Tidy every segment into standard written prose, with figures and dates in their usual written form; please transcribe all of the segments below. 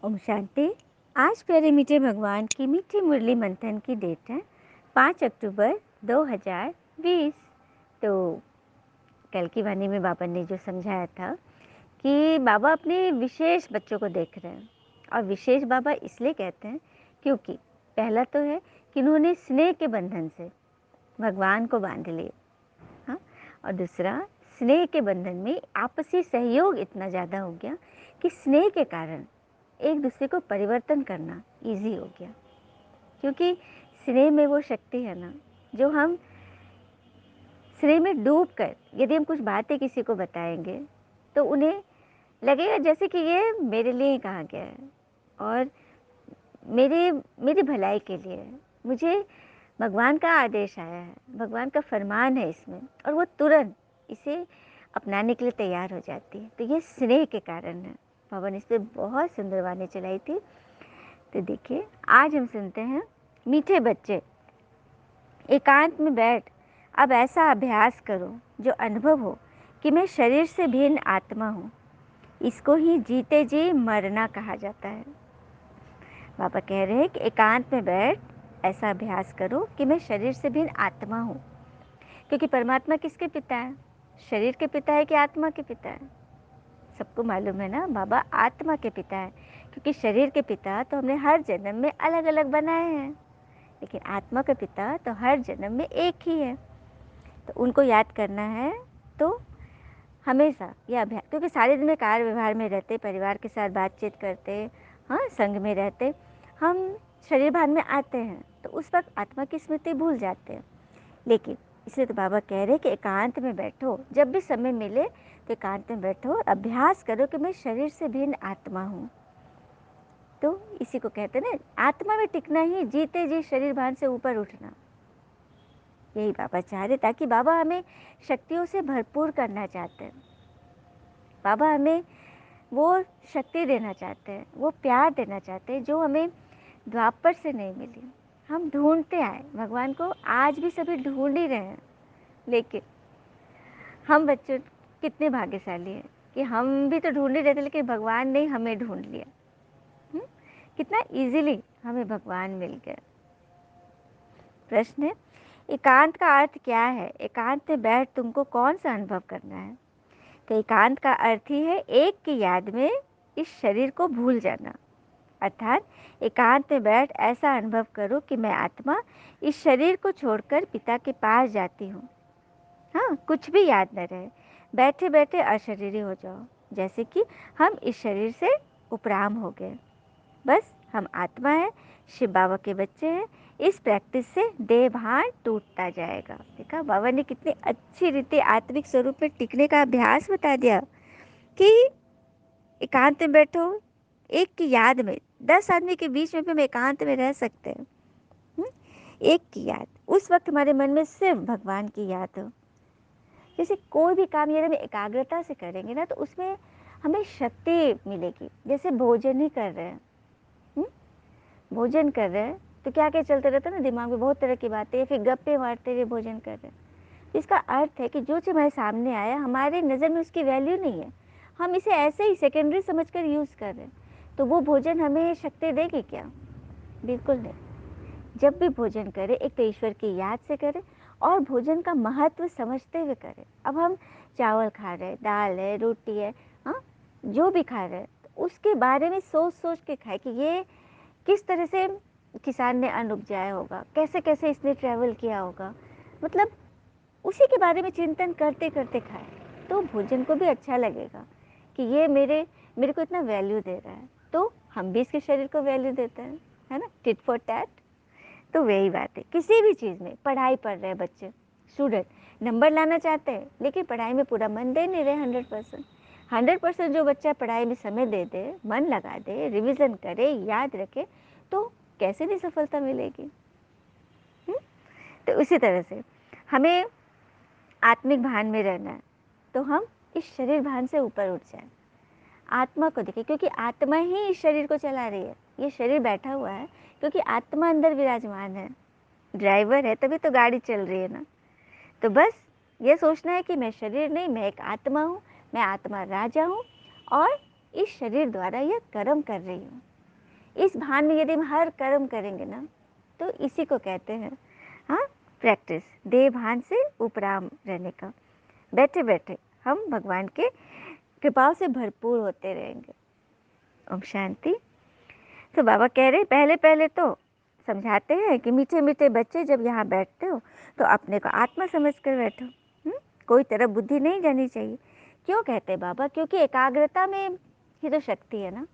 ओम शांति। आज प्यारे मीठे भगवान की मीठी मुरली मंथन की डेट है 5 अक्टूबर 2020। तो कल की वाणी में बाबा ने जो समझाया था कि बाबा अपने विशेष बच्चों को देख रहे हैं, और विशेष बाबा इसलिए कहते हैं क्योंकि पहला तो है कि उन्होंने स्नेह के बंधन से भगवान को बांध लिए। हाँ, और दूसरा, स्नेह के बंधन में आपसी सहयोग इतना ज़्यादा हो गया कि स्नेह के कारण एक दूसरे को परिवर्तन करना इजी हो गया। क्योंकि स्नेह में वो शक्ति है ना, जो हम स्नेह में डूब कर यदि हम कुछ बातें किसी को बताएंगे तो उन्हें लगेगा जैसे कि ये मेरे लिए ही कहा गया है और मेरे मेरी भलाई के लिए है। मुझे भगवान का आदेश आया है, भगवान का फरमान है इसमें, और वो तुरंत इसे अपनाने के लिए तैयार हो जाती है। तो ये स्नेह के कारण है। बाबा ने इस पर बहुत सुंदर वाणी चलाई थी। तो देखिए, आज हम सुनते हैं, मीठे बच्चे एकांत में बैठ अब ऐसा अभ्यास करो जो अनुभव हो कि मैं शरीर से भिन्न आत्मा हूँ। इसको ही जीते जी मरना कहा जाता है। बाबा कह रहे हैं कि एकांत में बैठ ऐसा अभ्यास करो कि मैं शरीर से भिन्न आत्मा हूँ। क्योंकि परमात्मा किसके पिता है? शरीर के पिता है कि आत्मा के पिता है? सबको मालूम है ना, बाबा आत्मा के पिता है। क्योंकि शरीर के पिता तो हमने हर जन्म में अलग अलग बनाए हैं, लेकिन आत्मा के पिता तो हर जन्म में एक ही है। तो उनको याद करना है। तो हमेशा यह अभ्यास, क्योंकि सारे दिन में कार्य व्यवहार में रहते, परिवार के साथ बातचीत करते, हाँ, संग में रहते, हम शरीर भान में आते हैं तो उस वक्त आत्मा की स्मृति भूल जाते हैं। लेकिन इसलिए तो बाबा कह रहे हैं कि एकांत में बैठो, जब भी समय मिले तो एकांत में बैठो, अभ्यास करो कि मैं शरीर से भिन्न आत्मा हूँ। तो इसी को कहते हैं ना, आत्मा में टिकना ही जीते जी शरीर भान से ऊपर उठना। यही बाबा चाह रहे, ताकि बाबा हमें शक्तियों से भरपूर करना चाहते हैं। बाबा हमें वो शक्ति देना चाहते हैं, वो प्यार देना चाहते हैं जो हमें द्वापर से नहीं मिली। हम ढूंढते आए भगवान को, आज भी सभी ढूंढ ही रहे हैं। लेकिन हम बच्चे कितने भाग्यशाली हैं कि हम भी तो ढूंढ ही रहे थे, लेकिन भगवान ने हमें ढूंढ लिया। कितना इजीली हमें भगवान मिल गया। प्रश्न है, एकांत का अर्थ क्या है? एकांत में बैठ तुमको कौन सा अनुभव करना है? तो एकांत का अर्थ ही है एक की याद में इस शरीर को भूल जाना। अर्थात एकांत में बैठ ऐसा अनुभव करो कि मैं आत्मा इस शरीर को छोड़कर पिता के पास जाती हूँ। हाँ, कुछ भी याद न रहे, बैठे बैठे अशरीरी हो जाओ, जैसे कि हम इस शरीर से उपराम हो गए। बस हम आत्मा है, शिव बाबा के बच्चे हैं। इस प्रैक्टिस से देह भान टूटता जाएगा। देखा, बाबा ने कितनी अच्छी रीति आत्मिक स्वरूप में टिकने का अभ्यास बता दिया कि एकांत में बैठो, एक की याद में, 10 आदमी के बीच में भी हम एकांत में रह सकते हैं। एक की याद, उस वक्त हमारे मन में सिर्फ भगवान की याद हो। जैसे कोई भी काम यदि हम एकाग्रता से करेंगे ना, तो उसमें हमें शक्ति मिलेगी। जैसे भोजन ही कर रहे हैं, भोजन कर रहे हैं तो क्या क्या चलते रहता है ना, दिमाग में बहुत तरह की बातें, फिर गप्पे मारते हुए भोजन कर रहे हैं। तो इसका अर्थ है कि जो चीज़ हमारे सामने आया, हमारे नज़र में उसकी वैल्यू नहीं है, हम इसे ऐसे ही सेकेंडरी समझकर यूज़ कर रहे हैं। तो वो भोजन हमें शक्ति देगी क्या? बिल्कुल नहीं। जब भी भोजन करें, एक तो ईश्वर की याद से करें और भोजन का महत्व समझते हुए करें। अब हम चावल खा रहे हैं, दाल है, रोटी है, हाँ, जो भी खा रहे हैं, तो उसके बारे में सोच सोच के खाएं कि ये किस तरह से किसान ने अन्न उपजाया होगा, कैसे कैसे इसने ट्रैवल किया होगा, मतलब उसी के बारे में चिंतन करते करते खाएं। तो भोजन को भी अच्छा लगेगा कि ये मेरे मेरे को इतना वैल्यू दे रहा है, तो हम भी इसके शरीर को वैल्यू देते हैं, है ना, टिट फॉर टैट। तो वही बात है, किसी भी चीज़ में, पढ़ाई पढ़ रहे हैं बच्चे, स्टूडेंट नंबर लाना चाहते हैं लेकिन पढ़ाई में पूरा मन दे नहीं रहे 100%। 100% जो बच्चा पढ़ाई में समय दे दे, मन लगा दे, रिवीजन करे, याद रखे, तो कैसे भी सफलता मिलेगी। तो उसी तरह से हमें आत्मिक भान में रहना है, तो हम इस शरीर भान से ऊपर उठ जाए, आत्मा को देखें, क्योंकि आत्मा ही इस शरीर को चला रही है। ये शरीर बैठा हुआ है क्योंकि आत्मा अंदर विराजमान है, ड्राइवर है, तभी तो गाड़ी चल रही है ना। तो बस ये सोचना है कि मैं शरीर नहीं, मैं एक आत्मा हूँ, मैं आत्मा राजा हूँ और इस शरीर द्वारा यह कर्म कर रही हूँ। इस भान में यदि हम हर कर्म करेंगे ना, तो इसी को कहते हैं हाँ प्रैक्टिस, देह भान से उपराम रहने का। बैठे बैठे हम भगवान के कृपा से भरपूर होते रहेंगे। ओम शांति। तो बाबा कह रहे पहले पहले तो समझाते हैं कि मीठे मीठे बच्चे जब यहाँ बैठते हो तो अपने को आत्मा समझ कर बैठो। कोई तरफ बुद्धि नहीं जानी चाहिए। क्यों कहते हैं बाबा? क्योंकि एकाग्रता में ही तो शक्ति है ना।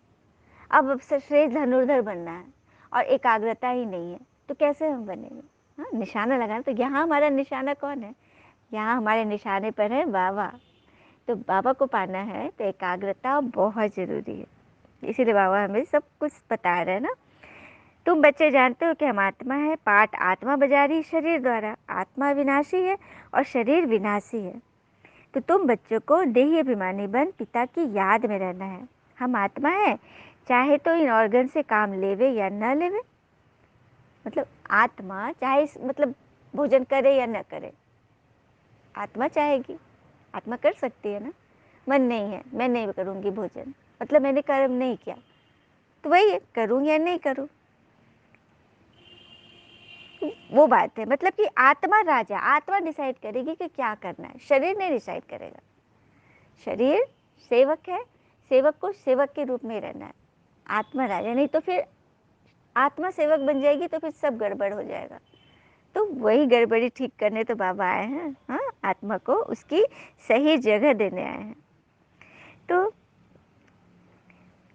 अब श्रेष्ठ धनुर्धर बनना है और एकाग्रता ही नहीं है तो कैसे हम बनेंगे? हाँ, निशाना लगाना। तो यहाँ हमारा निशाना कौन है? यहाँ हमारे निशाने पर है बाबा। तो बाबा को पाना है तो एकाग्रता बहुत ज़रूरी है। इसीलिए बाबा हमें सब कुछ बता रहे हैं ना। तुम बच्चे जानते हो कि हम आत्मा है, पाठ आत्मा बजा रही शरीर द्वारा। आत्मा विनाशी है और शरीर विनाशी है। तो तुम बच्चों को देही अभिमानी बन पिता की याद में रहना है। हम आत्मा है, चाहे तो इन ऑर्गन से काम लेवे या न लेवे। मतलब आत्मा चाहे मतलब भोजन करे या न करे, आत्मा चाहेगी, आत्मा कर सकती है ना। मन नहीं है, मैं नहीं करूँगी भोजन, मतलब मैंने कर्म नहीं किया, तो वही है, करूँ या नहीं करूँ, वो बात है। मतलब कि आत्मा राजा, आत्मा डिसाइड करेगी कि क्या करना है, शरीर नहीं डिसाइड करेगा। शरीर सेवक है, सेवक को सेवक के रूप में रहना है। आत्मा राजा नहीं तो फिर आत्मा सेवक बन जाएगी तो फिर सब गड़बड़ हो जाएगा। तो वही गड़बड़ी ठीक करने तो बाबा आए हैं। हाँ, आत्मा को उसकी सही जगह देने आए हैं। तो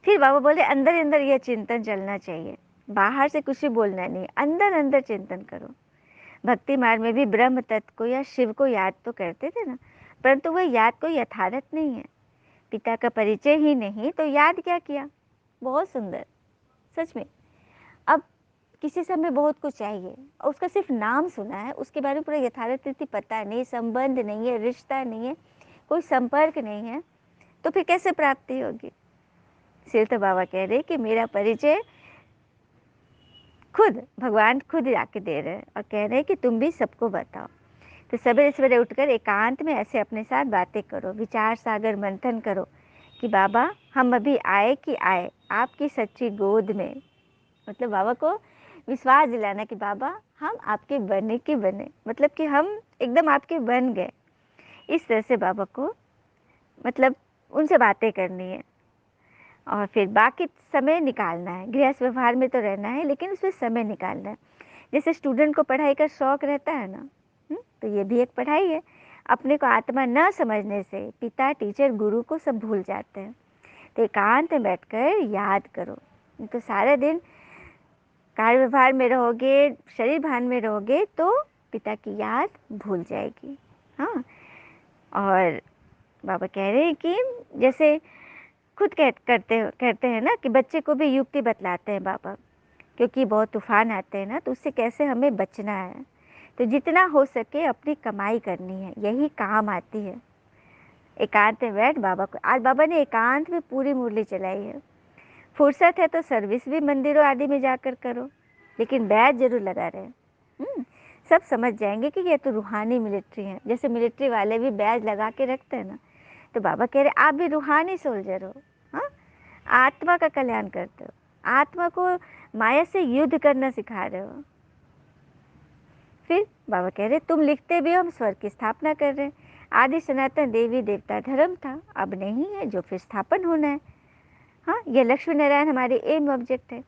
फिर बाबा बोले अंदर अंदर यह चिंतन चलना चाहिए, बाहर से कुछ भी बोलना नहीं, अंदर अंदर चिंतन करो। भक्ति मार्ग में भी ब्रह्म तत्व को या शिव को याद तो करते थे ना, परंतु वह याद कोई यथार्थ नहीं है। पिता का परिचय ही नहीं तो याद क्या किया। बहुत सुंदर, सच में। अब किसी से हमें बहुत कुछ चाहिए और उसका सिर्फ नाम सुना है, उसके बारे में पूरा यथार्थ रीति पता नहीं, संबंध नहीं है, रिश्ता नहीं है, कोई संपर्क नहीं है, तो फिर कैसे प्राप्ति होगी? सिर तो बाबा कह रहे कि मेरा परिचय खुद भगवान खुद आके दे रहे हैं और कह रहे हैं कि तुम भी सबको बताओ। तो सवेरे सवेरे उठकर एकांत में ऐसे अपने साथ बातें करो, विचार सागर मंथन करो कि बाबा हम अभी आए कि आए आपकी सच्ची गोद में। मतलब बाबा को विश्वास दिलाना कि बाबा हम आपके बने के बने, मतलब कि हम एकदम आपके बन गए। इस तरह से बाबा को मतलब उनसे बातें करनी है और फिर बाकी समय निकालना है। गृहस्थ व्यवहार में तो रहना है लेकिन उसमें समय निकालना है। जैसे स्टूडेंट को पढ़ाई का शौक रहता है ना, तो ये भी एक पढ़ाई है। अपने को आत्मा न समझने से पिता टीचर गुरु को सब भूल जाते हैं। तो एकांत में बैठकर याद करो, तो सारा दिन कार्य व्यवहार में रहोगे, शरीर भान में रहोगे तो पिता की याद भूल जाएगी। हाँ, और बाबा कह रहे हैं कि जैसे खुद कहते हैं ना कि बच्चे को भी युक्ति बतलाते हैं बाबा, क्योंकि बहुत तूफान आते हैं ना, तो उससे कैसे हमें बचना है। तो जितना हो सके अपनी कमाई करनी है, यही काम आती है। एकांत में बैठ बाबा को, आज बाबा ने एकांत में पूरी मुरली चलाई है। फुर्सत है तो सर्विस भी मंदिरों आदि में जाकर करो, लेकिन बैच जरूर लगा रहे। सब समझ जाएंगे कि ये तो रूहानी मिलिट्री है। जैसे मिलिट्री वाले भी बैच लगा के रखते हैं ना, तो बाबा कह रहे आप भी रूहानी सोल्जर हो। हाँ, आत्मा का कल्याण करते हो, आत्मा को माया से युद्ध करना सिखा रहे हो। फिर बाबा कह रहे तुम लिखते भी हो, हम स्वर्ग की स्थापना कर रहे हैं। आदि सनातन देवी देवता धर्म था, अब नहीं है, जो फिर स्थापन होना है। हाँ, ये लक्ष्मी नारायण हमारे एम ऑब्जेक्ट है।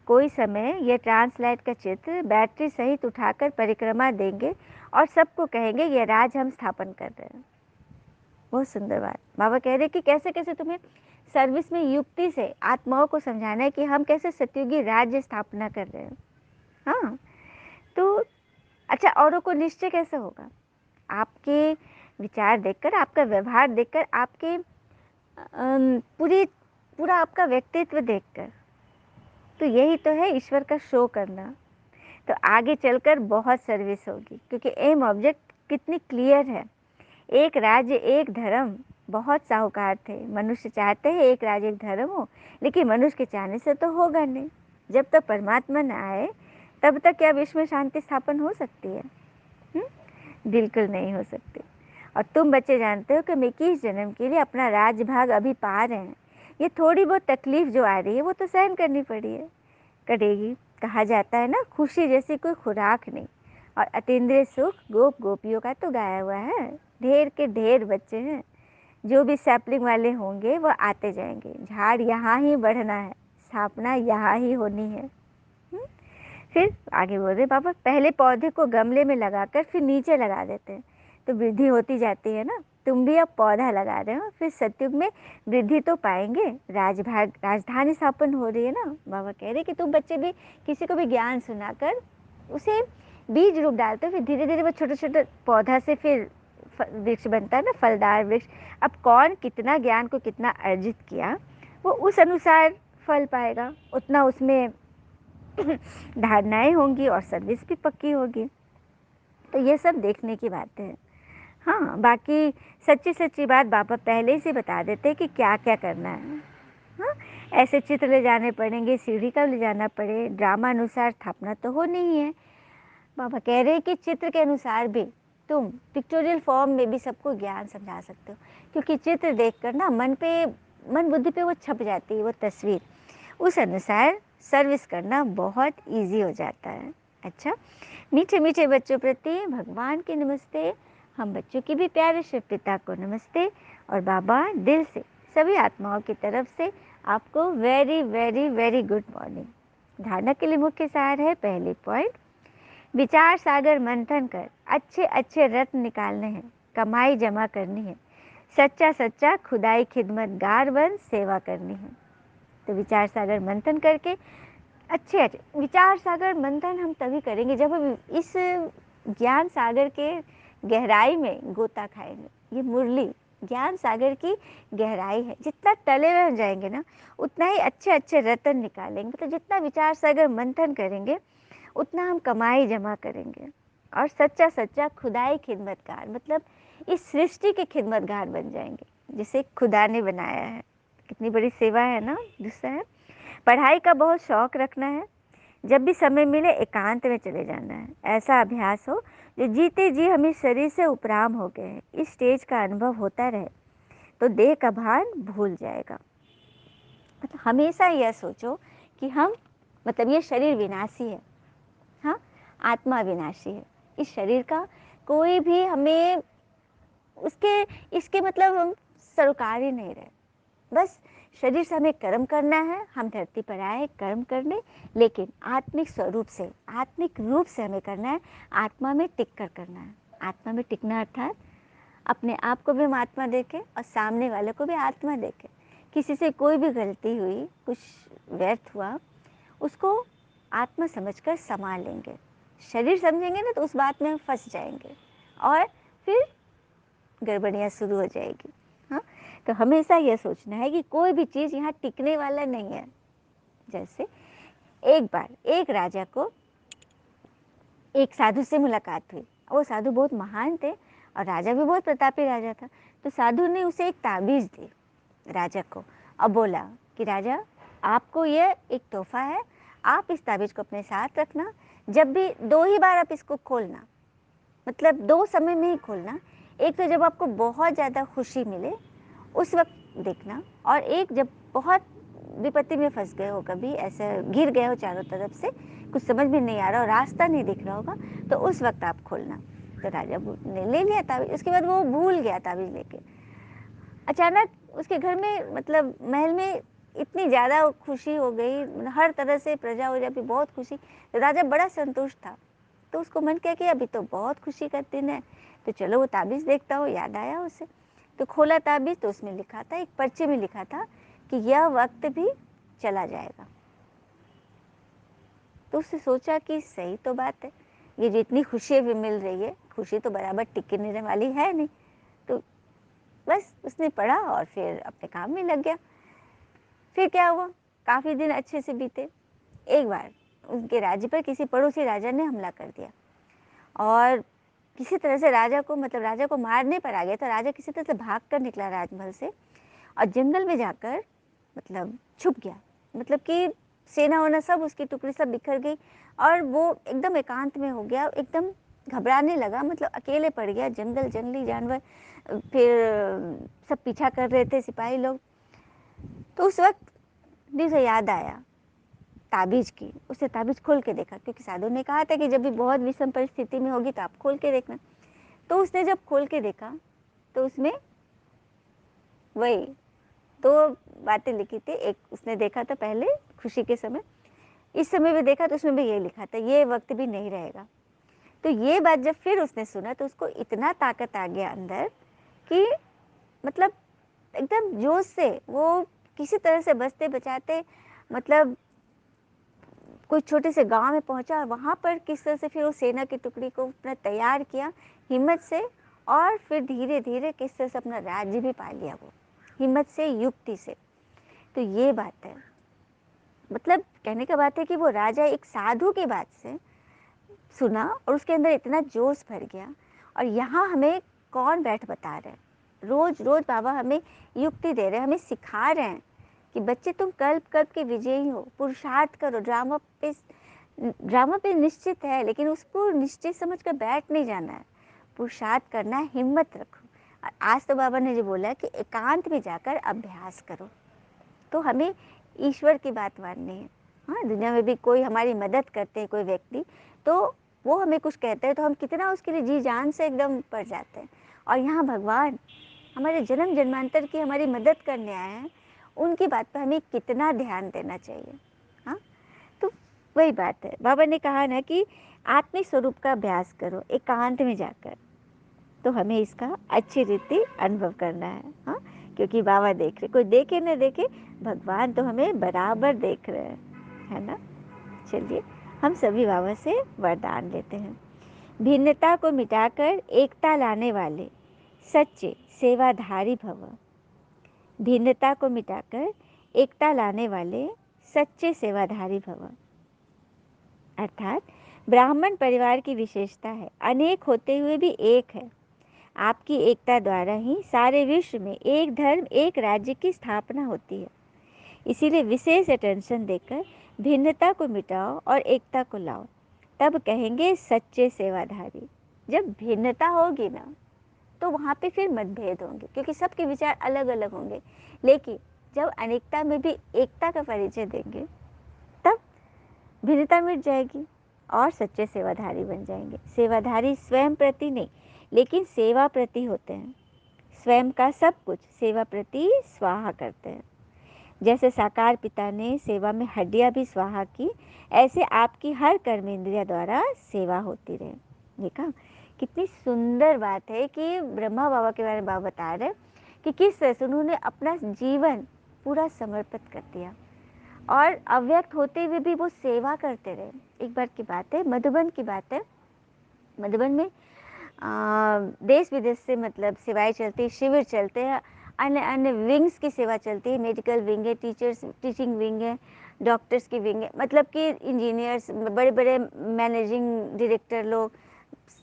कोई समय ये ट्रांसलाइट का चित्र बैटरी सहित उठाकर परिक्रमा देंगे और सबको कहेंगे ये राज हम स्थापन कर रहे हैं। बहुत सुंदर बात। बाबा कह रहे कि कैसे कैसे तुम्हें सर्विस में युक्ति से आत्माओं को समझाना है कि हम कैसे सतयुगी राज्य स्थापना कर रहे हैं। हाँ, तो अच्छा, औरों को निश्चय कैसे होगा? आपके विचार देखकर, आपका व्यवहार देखकर, आपके पूरा आपका व्यक्तित्व देखकर। तो यही तो है ईश्वर का शो करना। तो आगे चलकर बहुत सर्विस होगी, क्योंकि एम ऑब्जेक्ट कितनी क्लियर है। एक राज्य एक धर्म, बहुत साहूकार थे। मनुष्य चाहते हैं एक राज्य एक धर्म हो, लेकिन मनुष्य के चाहने से तो होगा नहीं। जब तक परमात्मा न आए तब तक क्या विश्व में शांति स्थापन हो सकती है? बिल्कुल नहीं हो सकती। और तुम बच्चे जानते हो कि हम 21 जन्म के लिए अपना राजभाग अभी पा रहे हैं। ये थोड़ी बहुत तकलीफ जो आ रही है वो तो सहन करनी पड़ी है। कटेगी। कहा जाता है ना, खुशी जैसी कोई खुराक नहीं, और अतीन्द्रिय सुख गोप गोपियों का तो गाया हुआ है। ढेर के ढेर बच्चे हैं, जो भी सैपलिंग वाले होंगे वो आते जाएंगे। झाड़ यहाँ ही बढ़ना है, स्थापना यहाँ ही होनी है। फिर आगे बोल रहे पापा, पहले पौधे को गमले में लगाकर फिर नीचे लगा देते हैं, तो वृद्धि होती जाती है ना। तुम भी अब पौधा लगा रहे हो, फिर सतयुग में वृद्धि तो पाएंगे। राजधानी स्थापन हो रही है ना। बाबा कह रहे कि तुम बच्चे भी किसी को भी ज्ञान सुनाकर उसे बीज रूप डालते हो, फिर धीरे धीरे वो छोटे छोटे पौधा से फिर वृक्ष बनता है ना, फलदार वृक्ष। अब कौन कितना ज्ञान को कितना अर्जित किया, वो उस अनुसार फल पाएगा, उतना उसमें धारणाएं होंगी और सर्विस भी पक्की होगी। तो ये सब देखने की बातें हैं। हाँ, बाकी सच्ची सच्ची बात बाबा पहले ही से बता देते हैं कि क्या क्या करना है। हाँ, ऐसे चित्र ले जाने पड़ेंगे, सीढ़ी का ले जाना पड़े, ड्रामा अनुसार स्थापना तो होनी ही है। बाबा कह रहे हैं कि चित्र के अनुसार भी तुम पिक्टोरियल फॉर्म में भी सबको ज्ञान समझा सकते हो, क्योंकि चित्र देखकर ना मन बुद्धि पे वो छप जाती है वो तस्वीर। उस अनुसार सर्विस करना बहुत इजी हो जाता है। अच्छा, मीठे मीठे बच्चों प्रति भगवान की नमस्ते। हम बच्चों की भी प्यारे शिव पिता को नमस्ते। और बाबा दिल से सभी आत्माओं की तरफ से आपको very very very good morning. धारणा के लिए मुख्य सार है, पहले पॉइंट, विचार सागर मंथन कर अच्छे अच्छे रत्न निकालने हैं, कमाई जमा करनी है, सच्चा सच्चा खुदाई खिदमतगार बन सेवा करनी है। तो विचार सागर मंथन करके अच्छे अच्छे विचार सागर मंथन हम तभी करेंगे जब हम इस ज्ञान सागर के गहराई में गोता खाएंगे। ये मुरली ज्ञान सागर की गहराई है, जितना तले हुए हो जाएंगे ना, उतना ही अच्छे अच्छे रत्न निकालेंगे। तो जितना विचार सागर मंथन करेंगे उतना हम कमाई जमा करेंगे, और सच्चा सच्चा खुदाई खिदमतगार, मतलब इस सृष्टि के खिदमतगार बन जाएंगे जिसे खुदा ने बनाया है। कितनी बड़ी सेवा है ना। दूसरा है, पढ़ाई का बहुत शौक रखना है, जब भी समय मिले एकांत में चले जाना है। ऐसा अभ्यास हो जो जीते जी हम इस शरीर से उपराम हो गए हैं, इस स्टेज का अनुभव होता रहे तो देह का भान भूल जाएगा। मतलब हमेशा यह सोचो कि हम, मतलब ये शरीर विनाशी है, हाँ, आत्मा विनाशी है। इस शरीर का कोई भी हमें उसके इसके मतलब हम सरोकार ही नहीं रहे। बस शरीर से हमें कर्म करना है, हम धरती पर आए कर्म करने, लेकिन आत्मिक स्वरूप से, आत्मिक रूप से हमें करना है, आत्मा में टिक कर करना है। आत्मा में टिकना अर्थात अपने आप को भी हम आत्मा देखें और सामने वाले को भी आत्मा देखें। किसी से कोई भी गलती हुई, कुछ व्यर्थ हुआ, उसको आत्मा समझकर संभाल लेंगे। शरीर समझेंगे ना तो उस बात में हम फंस जाएंगे और फिर गड़बड़ियाँ शुरू हो जाएगी। हाँ, तो हमेशा यह सोचना है कि कोई भी चीज़ यहाँ टिकने वाला नहीं है। जैसे एक बार एक राजा को एक साधु से मुलाकात हुई। वो साधु बहुत महान थे और राजा भी बहुत प्रतापी राजा था। तो साधु ने उसे एक ताबीज़ दी राजा को और बोला कि राजा, आपको ये एक तोहफा है, आप इस ताबीज़ को अपने साथ रखना, जब भी 2 ही बार आप इसको खोलना, मतलब 2 समय में ही खोलना। एक तो जब आपको बहुत ज़्यादा खुशी मिले उस वक्त देखना, और एक जब बहुत विपत्ति में फंस गए हो, कभी ऐसे घिर गए हो चारों तरफ से, कुछ समझ में नहीं आ रहा और रास्ता नहीं दिख रहा होगा, तो उस वक्त आप खोलना। तो राजा ने ले लिया ताबीज़। उसके बाद वो भूल गया ताबीज़ लेके। अचानक उसके घर में, मतलब महल में इतनी ज़्यादा खुशी हो गई, हर तरह से प्रजा हो जाती, बहुत खुशी। तो राजा बड़ा संतुष्ट था। तो उसको मन किया कि अभी तो बहुत खुशी का दिन है, तो चलो वो ताबीज़ देखता हो। याद आया उसे, तो खोला ताबीज़, तो उसमें लिखा था, एक पर्चे में लिखा था कि यह वक्त भी चला जाएगा। तो उसने सोचा कि सही तो बात है, ये जो इतनी खुशी भी मिल रही है, खुशी तो बराबर टिकने वाली है नहीं। तो बस उसने पढ़ा और फिर अपने काम में लग गया। फिर क्या हुआ, काफ़ी दिन अच्छे से बीते। एक बार उनके राज्य पर किसी पड़ोसी राजा ने हमला कर दिया और किसी तरह से राजा को, मतलब राजा को मारने पर आ गया। तो राजा किसी तरह से भाग कर निकला राजमहल से और जंगल में जाकर मतलब छुप गया। मतलब कि सेना वोना सब उसकी टुकड़ी सब बिखर गई और वो एकदम एकांत में हो गया, एकदम घबराने लगा, मतलब अकेले पड़ गया। जंगल, जंगली जानवर फिर सब पीछा कर रहे थे, सिपाही लोग। तो उस वक्त उसे याद आया ताबीज़ की, उसने ताबीज़ खोल के देखा, क्योंकि साधु ने कहा था कि जब भी बहुत विषम परिस्थिति में होगी तो आप खोल के देखना। तो उसने जब खोल के देखा तो उसमें वही 2 बातें लिखी थी। एक उसने देखा था पहले खुशी के समय, इस समय भी देखा तो उसमें भी यही लिखा था, ये वक़्त भी नहीं रहेगा। तो ये बात जब फिर उसने सुना तो उसको इतना ताकत आ गया अंदर कि मतलब एकदम जोश से वो किसी तरह से बचते बचाते मतलब कोई छोटे से गाँव में पहुँचा और वहाँ पर किस तरह से फिर वो सेना की टुकड़ी को अपना तैयार किया हिम्मत से, और फिर धीरे-धीरे किस तरह से अपना राज्य भी पा लिया वो, हिम्मत से, युक्ति से। तो ये बात है। मतलब कहने का बात है कि वो राजा एक साधु की बात से सुना और उसके अंदर इतना जोश भर गया। और यहाँ हमें कौन बैठ बता रहे हैं, रोज़-रोज़ बाबा हमें युक्ति दे रहे हैं, हमें सिखा रहे हैं कि बच्चे तुम कल्प-कल्प के विजयी हो, पुरुषार्थ करो। ड्रामा पे निश्चित है, लेकिन उसको निश्चित समझ कर बैठ नहीं जाना है, पुरुषार्थ करना है, हिम्मत रखो। और आज तो बाबा ने जो बोला कि एकांत में जाकर अभ्यास करो। तो हमें ईश्वर की बात माननी है। हाँ, दुनिया में भी कोई हमारी मदद करते हैं कोई व्यक्ति, तो वो हमें कुछ कहते हैं तो हम कितना उसके लिए जी जान से एकदम पड़ जाते हैं। और यहाँ भगवान हमारे जन्म जन्मांतर की हमारी मदद करने आए हैं, उनकी बात पर हमें कितना ध्यान देना चाहिए। हाँ, तो वही बात है, बाबा ने कहा ना कि आत्मिक स्वरूप का अभ्यास करो एकांत में जाकर। तो हमें इसका अच्छी रीति अनुभव करना है। हाँ, क्योंकि बाबा देख रहे, कोई देखे न देखे, भगवान तो हमें बराबर देख रहे हैं, है ना। चलिए हम सभी बाबा से वरदान लेते हैं। भिन्नता को मिटाकर एकता लाने वाले सच्चे सेवाधारी भव। भिन्नता को मिटाकर एकता लाने वाले सच्चे सेवाधारी भव। अर्थात ब्राह्मण परिवार की विशेषता है, अनेक होते हुए भी एक है। आपकी एकता द्वारा ही सारे विश्व में एक धर्म एक राज्य की स्थापना होती है। इसीलिए विशेष अटेंशन देकर भिन्नता को मिटाओ और एकता को लाओ, तब कहेंगे सच्चे सेवाधारी। जब भिन्नता होगी ना तो वहाँ पे फिर मतभेद होंगे, क्योंकि सबके विचार अलग अलग होंगे। लेकिन जब अनेकता में भी एकता का परिचय देंगे तब भिन्नता मिट जाएगी और सच्चे सेवाधारी बन जाएंगे। सेवाधारी स्वयं प्रति नहीं, लेकिन सेवा प्रति होते हैं। स्वयं का सब कुछ सेवा प्रति स्वाहा करते हैं। जैसे साकार पिता ने सेवा में हड्डियां भी स्वाहा की, ऐसे आपकी हर कर्मेंद्रिय द्वारा सेवा होती रहे। देखा कितनी सुंदर बात है कि ब्रह्मा बाबा के बारे में बाबा बता रहे कि किस तरह से उन्होंने अपना जीवन पूरा समर्पित कर दिया और अव्यक्त होते हुए भी वो सेवा करते रहे। एक बार की बात है, मधुबन की बात है। मधुबन में देश विदेश से मतलब सेवाएं चलती, शिविर चलते हैं, अन्य अन्य विंग्स की सेवा चलती है। मेडिकल विंग है, टीचिंग विंग है, डॉक्टर्स की विंग है, मतलब कि इंजीनियर्स, बड़े बड़े मैनेजिंग डायरेक्टर लोग,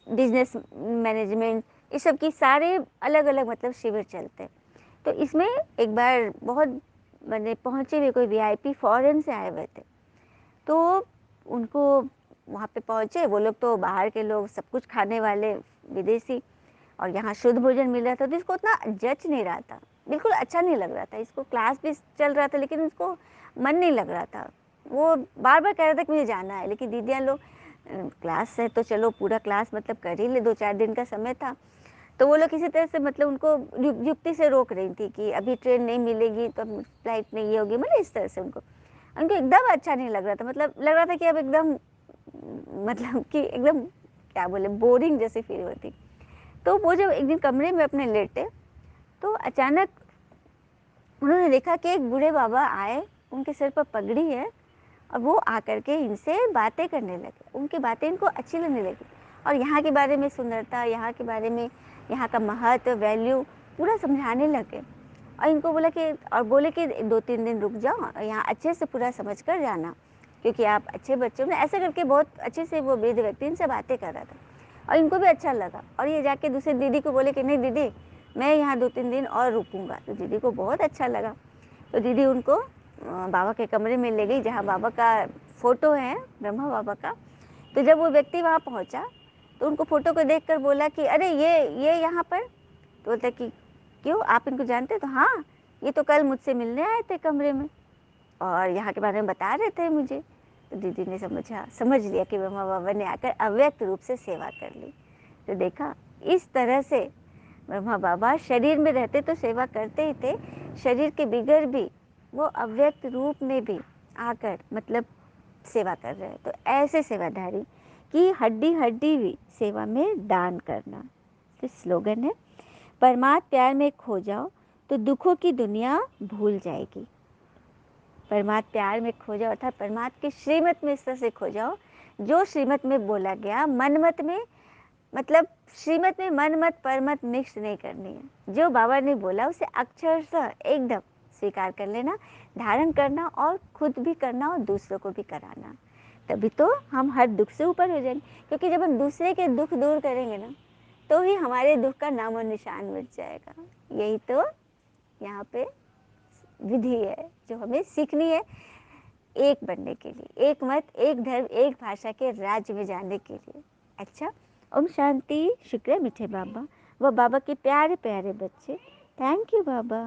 बिजनेस मैनेजमेंट, इस सब की सारे अलग अलग मतलब शिविर चलते हैं। तो इसमें एक बार बहुत मैंने पहुँचे हुए कोई वीआईपी फॉरेन से आए हुए थे, तो उनको वहाँ पे पहुँचे, वो लोग तो बाहर के लोग, सब कुछ खाने वाले विदेशी, और यहाँ शुद्ध भोजन मिल रहा था तो इसको उतना जच नहीं रहा था, बिल्कुल अच्छा नहीं लग रहा था। इसको क्लास भी चल रहा था लेकिन उसको मन नहीं लग रहा था। वो बार बार कह रहा था कि मुझे जाना है, लेकिन दीदियाँ लोग क्लास है तो चलो पूरा क्लास मतलब कर ही ले, 2-4 दिन का समय था। तो वो लोग किसी तरह से मतलब उनको युक्ति से रोक रही थी कि अभी ट्रेन नहीं मिलेगी तो फ्लाइट नहीं होगी, मतलब इस तरह से उनको एकदम अच्छा नहीं लग रहा था। मतलब लग रहा था कि अब एकदम मतलब कि एकदम क्या बोले, बोरिंग जैसी फील होती। तो वो जब एक दिन कमरे में अपने लेटे तो अचानक उन्होंने देखा कि एक बूढ़े बाबा आए, उनके सिर पर पगड़ी है और वो आकर के इनसे बातें करने लगे। उनकी बातें इनको अच्छी लगने लगी और यहाँ के बारे में सुंदरता, यहाँ के बारे में, यहाँ का महत्व, वैल्यू पूरा समझाने लगे। और इनको बोला कि, और बोले कि 2-3 दिन रुक जाओ और यहाँ अच्छे से पूरा समझ कर जाना, क्योंकि आप अच्छे बच्चे हो। ऐसा करके बहुत अच्छे से वो वृद्ध व्यक्ति इनसे बातें कर रहा था और इनको भी अच्छा लगा। और ये जाके दूसरी दीदी को बोले कि नहीं दीदी, मैं यहाँ 2-3 दिन और रुकूंगा। तो दीदी को बहुत अच्छा लगा। तो दीदी उनको बाबा के कमरे में ले गई जहाँ बाबा का फ़ोटो है, ब्रह्मा बाबा का। तो जब वो व्यक्ति वहाँ पहुँचा तो उनको फ़ोटो को देखकर बोला कि अरे ये यहाँ पर। तो बोलता कि क्यों, आप इनको जानते? तो हाँ, ये तो कल मुझसे मिलने आए थे कमरे में और यहाँ के बारे में बता रहे थे मुझे। तो दीदी ने समझ लिया कि ब्रह्मा बाबा ने आकर अव्यक्त रूप से सेवा कर ली। तो देखा, इस तरह से ब्रह्मा बाबा शरीर में रहते तो सेवा करते ही थे, शरीर के बिगड़ भी वो अव्यक्त रूप में भी आकर मतलब सेवा कर रहे हैं। तो ऐसे सेवाधारी कि हड्डी हड्डी भी सेवा में दान करना। तो स्लोगन है, परमात्म प्यार में खो जाओ तो दुखों की दुनिया भूल जाएगी। परमात्म प्यार में खो जाओ अर्थात परमात्म के श्रीमत में इस तरह से खो जाओ, जो श्रीमत में बोला गया, मनमत में मतलब श्रीमत में मनमत परमत मिक्स नहीं करनी है। जो बाबा ने बोला उसे अक्षरशः एकदम स्वीकार कर लेना, धारण करना और खुद भी करना और दूसरों को भी कराना। तभी तो हम हर दुख से ऊपर हो जाएंगे, क्योंकि जब हम दूसरे के दुख दूर करेंगे ना, तो ही हमारे दुख का नामो निशान मिट जाएगा। यही तो यहाँ पे विधि है जो हमें सीखनी है, एक बनने के लिए, एक मत, एक धर्म, एक भाषा के राज्य में जाने के लिए। अच्छा, ओम शांति। शुक्र है मीठे बाबा व बाबा के प्यारे प्यारे बच्चे। Thank you Baba.